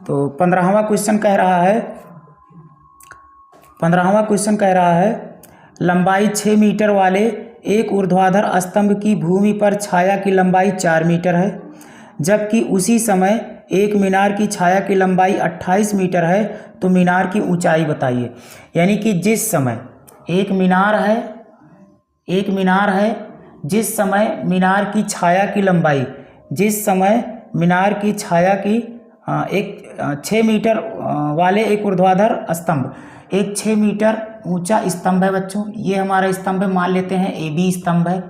तो 15वां क्वेश्चन कह रहा है लंबाई 6 मीटर वाले एक ऊर्ध्वाधर स्तंभ की भूमि पर छाया की लंबाई 4 मीटर है, जबकि उसी समय एक मीनार की छाया की लंबाई 28 मीटर है, तो मीनार की ऊंचाई बताइए। यानी कि जिस समय एक मीनार है जिस समय मीनार की छाया की लंबाई, जिस समय मीनार की छाया की एक 6 मीटर वाले एक ऊर्ध्वाधर स्तंभ, एक 6 मीटर ऊंचा स्तंभ है बच्चों, ये हमारा स्तंभ है, मान लेते हैं ए बी स्तंभ है,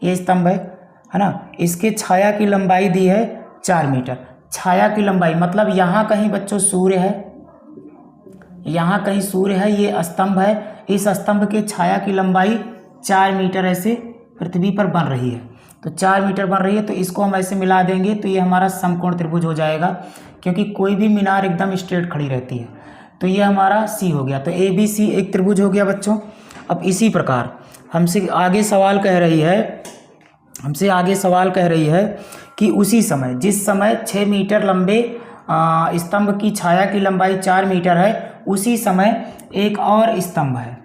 ये स्तंभ है ना। इसके छाया की लंबाई दी है 4 मीटर। छाया की लंबाई मतलब यहाँ कहीं बच्चों सूर्य है, यहाँ कहीं सूर्य है, ये स्तंभ है, इस स्तंभ के छाया की लंबाई 4 मीटर ऐसे पृथ्वी पर बन रही है। तो 4 मीटर बन रही है, तो इसको हम ऐसे मिला देंगे तो ये हमारा समकोण त्रिभुज हो जाएगा, क्योंकि कोई भी मीनार एकदम स्ट्रेट खड़ी रहती है। तो ये हमारा सी हो गया, तो ए बी सी एक त्रिभुज हो गया बच्चों। अब इसी प्रकार हमसे आगे सवाल कह रही है कि उसी समय, जिस समय 6 मीटर लंबे स्तंभ की छाया की लंबाई 4 मीटर है, उसी समय एक और स्तंभ है।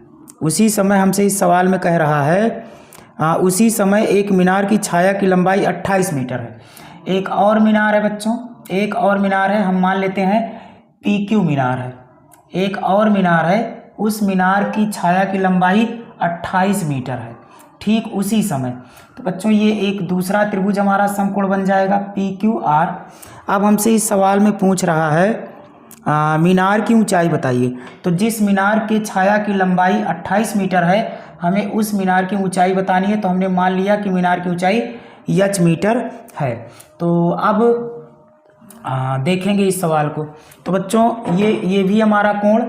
उसी समय हमसे इस सवाल में कह रहा है उसी समय एक मीनार की छाया की लंबाई 28 मीटर है। एक और मीनार है बच्चों, एक और मीनार है, हम मान लेते हैं PQ मीनार है, एक और मीनार है, उस मीनार की छाया की लंबाई 28 मीटर है। ठीक उसी समय तो बच्चों ये एक दूसरा त्रिभुज हमारा समकोण बन जाएगा PQR। अब हमसे इस सवाल में पूछ रहा है मीनार की ऊंचाई बताइए। तो जिस मीनार के छाया की लंबाई 28 मीटर है, हमें उस मीनार की ऊंचाई बतानी है। तो हमने मान लिया कि मीनार की ऊंचाई h मीटर है। तो अब देखेंगे इस सवाल को। तो बच्चों ये भी हमारा कोण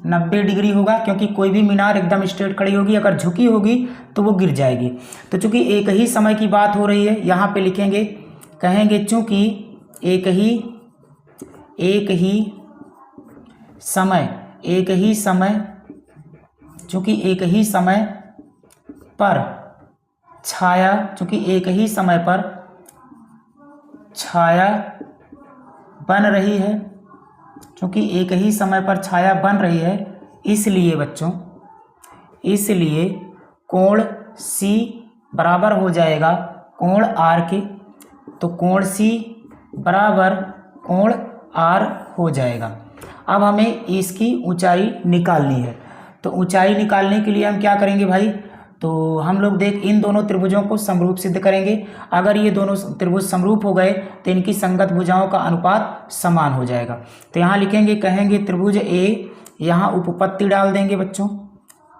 90 डिग्री होगा, क्योंकि कोई भी मीनार एकदम स्ट्रेट खड़ी होगी, अगर झुकी होगी तो वो गिर जाएगी। तो चूंकि एक ही समय की बात हो रही है, यहाँ पे लिखेंगे, कहेंगे चूंकि एक ही समय पर छाया बन रही है, चूंकि एक ही समय पर छाया बन रही है, इसलिए बच्चों, इसलिए कोण C बराबर हो जाएगा कोण R के। तो कोण C बराबर कोण R हो जाएगा। अब हमें इसकी ऊंचाई निकालनी है। तो ऊंचाई निकालने के लिए हम क्या करेंगे भाई, तो हम लोग इन दोनों त्रिभुजों को समरूप सिद्ध करेंगे। अगर ये दोनों त्रिभुज समरूप हो गए तो इनकी संगत भुजाओं का अनुपात समान हो जाएगा। तो यहाँ लिखेंगे, कहेंगे त्रिभुज ए, यहाँ उपपत्ति डाल देंगे बच्चों।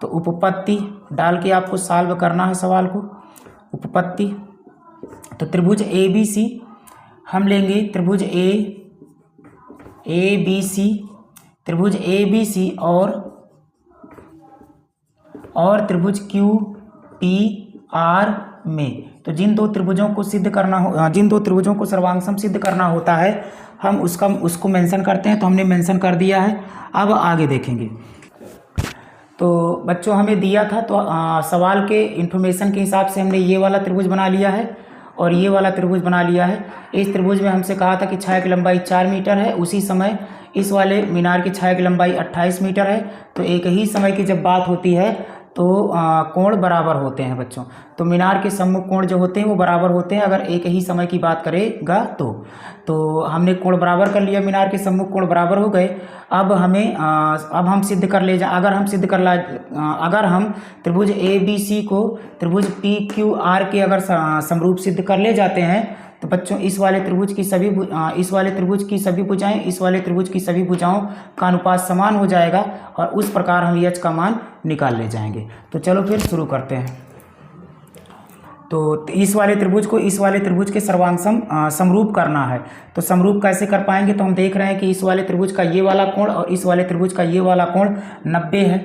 तो उपपत्ति डाल के आपको सॉल्व करना है सवाल को, उपपत्ति। तो त्रिभुज ABC हम लेंगे, त्रिभुज ABC, त्रिभुज ABC और त्रिभुज QPR में। तो जिन दो त्रिभुजों को सर्वांगसम सिद्ध करना होता है, हम उसको मेंशन करते हैं। तो हमने मेंशन कर दिया है। अब आगे देखेंगे। तो बच्चों हमें दिया था, तो सवाल के इंफॉर्मेशन के हिसाब से हमने ये वाला त्रिभुज बना लिया है और ये वाला त्रिभुज बना लिया है। इस त्रिभुज में हमसे कहा था कि छाया की लंबाई 4 मीटर है, उसी समय इस वाले मीनार की छाया की लंबाई 28 मीटर है। तो एक ही समय की जब बात होती है तो कोण बराबर होते हैं बच्चों। तो मीनार के सम्मुख कोण जो होते हैं वो बराबर होते हैं, अगर एक ही समय की बात करेगा तो हमने कोण बराबर कर लिया, मीनार के सम्मुख कोण बराबर हो गए। अब हम सिद्ध कर ले जा अगर हम त्रिभुज ABC को त्रिभुज PQR के अगर समरूप सिद्ध कर ले जाते हैं, तो बच्चों इस वाले त्रिभुज की सभी भुजाएं, इस वाले त्रिभुज की सभी भुजाओं का अनुपात समान हो जाएगा, और उस प्रकार हम h का मान निकाल ले जाएंगे। तो चलो फिर शुरू करते हैं। तो इस वाले त्रिभुज को इस वाले त्रिभुज के सर्वांगसम समरूप करना है। तो समरूप कैसे कर पाएंगे, तो हम देख रहे हैं कि इस वाले त्रिभुज का ये वाला कोण और इस वाले त्रिभुज का ये वाला कोण 90 है।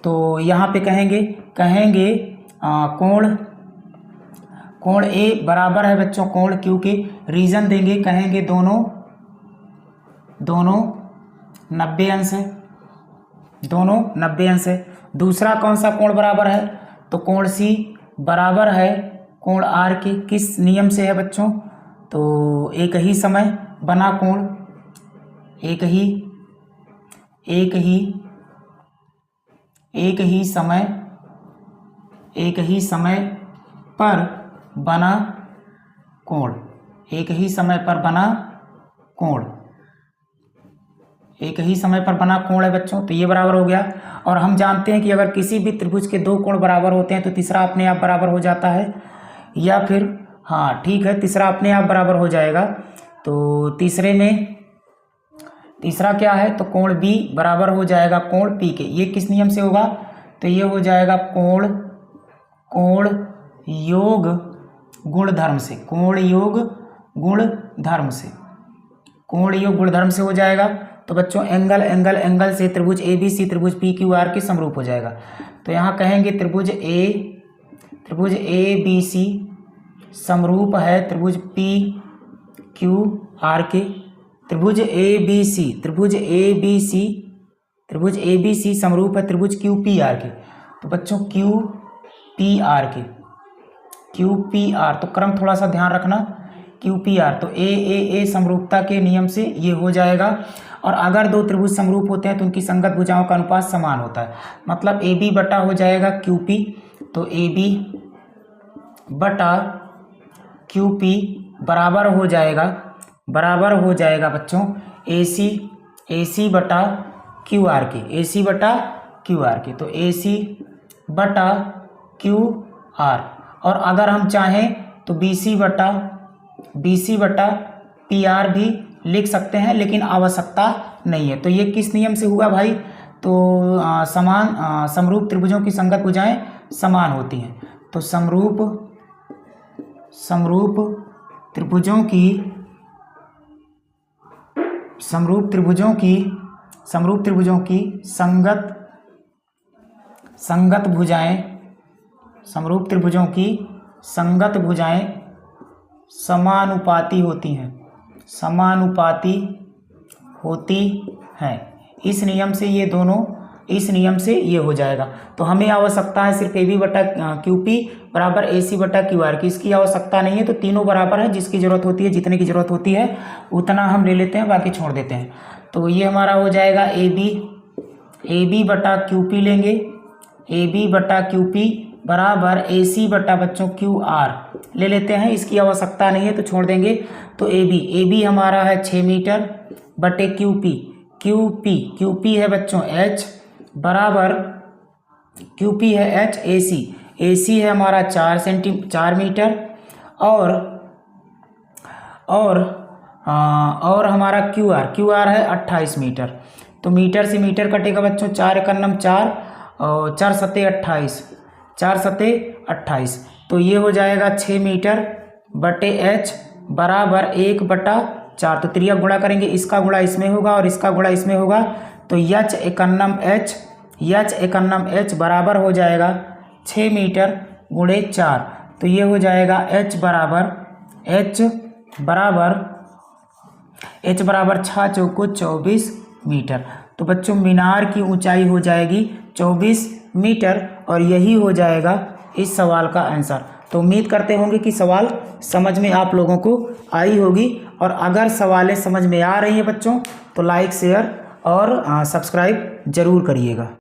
तो यहाँ पे कहेंगे कोण A बराबर है बच्चों कोण Q के। रीजन देंगे, कहेंगे दोनों 90 अंश है, दोनों 90 अंश है। दूसरा कौन सा कोण बराबर है, तो कोण C बराबर है कोण R के। किस नियम से है बच्चों, तो एक ही समय बना कोण, एक ही समय पर बना कोण, एक ही समय पर बना कोण, एक ही समय पर बना कोण है बच्चों, तो ये बराबर हो गया। और हम जानते हैं कि अगर किसी भी त्रिभुज के दो कोण बराबर होते हैं तो तीसरा अपने आप बराबर हो जाता है, या फिर हाँ ठीक है, तीसरा अपने आप बराबर हो जाएगा। तो तीसरे में तीसरा क्या है, तो कोण बी बराबर हो जाएगा कोण पी के। ये किस नियम से होगा, तो ये हो जाएगा कोण योग गुणधर्म से, कोण योग गुणधर्म से हो जाएगा। तो बच्चों एंगल से त्रिभुज ABC त्रिभुज PQR के समरूप हो जाएगा। तो यहाँ कहेंगे त्रिभुज ABC समरूप है त्रिभुज PQR के। त्रिभुज ABC समरूप है त्रिभुज QPR के। तो बच्चों QPR तो क्रम थोड़ा सा ध्यान रखना, QPR तो A समरूपता के नियम से ये हो जाएगा। और अगर दो त्रिभुज समरूप होते हैं तो उनकी संगत भुजाओं का अनुपात समान होता है, मतलब AB बटा हो जाएगा QP, तो AB बटा QP बराबर हो जाएगा बच्चों AC बटा QR के, तो AC बटा QR। और अगर हम चाहें तो BC बटा PR भी लिख सकते हैं, लेकिन आवश्यकता नहीं है। तो ये किस नियम से हुआ भाई, तो समरूप त्रिभुजों की संगत भुजाएं समान होती हैं। तो समरूप त्रिभुजों की संगत भुजाएं समानुपाती होती हैं। इस नियम से ये हो जाएगा। तो हमें आवश्यकता है सिर्फ AB बटा QP बराबर AC बटा QR की, इसकी आवश्यकता नहीं है। तो तीनों बराबर है, जिसकी ज़रूरत होती है, जितने की ज़रूरत होती है उतना हम ले लेते हैं, बाकी छोड़ देते हैं। तो ये हमारा हो जाएगा AB बटा QP लेंगे, AB बटा QP बराबर AC बटा बच्चों QR ले लेते हैं, इसकी आवश्यकता नहीं है तो छोड़ देंगे। तो AB हमारा है 6 मीटर बटे QP है बच्चों H बराबर, QP है H, AC है हमारा 4 मीटर, और हमारा QR है 28 मीटर। तो मीटर से मीटर कटेगा बच्चों, 4 एकन्नम 4 और 4 सत्ते 28। तो ये हो जाएगा 6 मीटर बटे H बराबर 1/4। तो त्रिया गुणा करेंगे, इसका गुणा इसमें होगा और इसका गुणा इसमें होगा। तो H एकन्नम H बराबर हो जाएगा 6 मीटर गुणे 4। तो ये हो जाएगा H बराबर 6 चौको 24 मीटर। तो बच्चों मीनार की ऊंचाई हो जाएगी 24 मीटर, और यही हो जाएगा इस सवाल का आंसर। तो उम्मीद करते होंगे कि सवाल समझ में आप लोगों को आई होगी, और अगर सवालें समझ में आ रही हैं बच्चों तो लाइक शेयर और सब्सक्राइब जरूर करिएगा।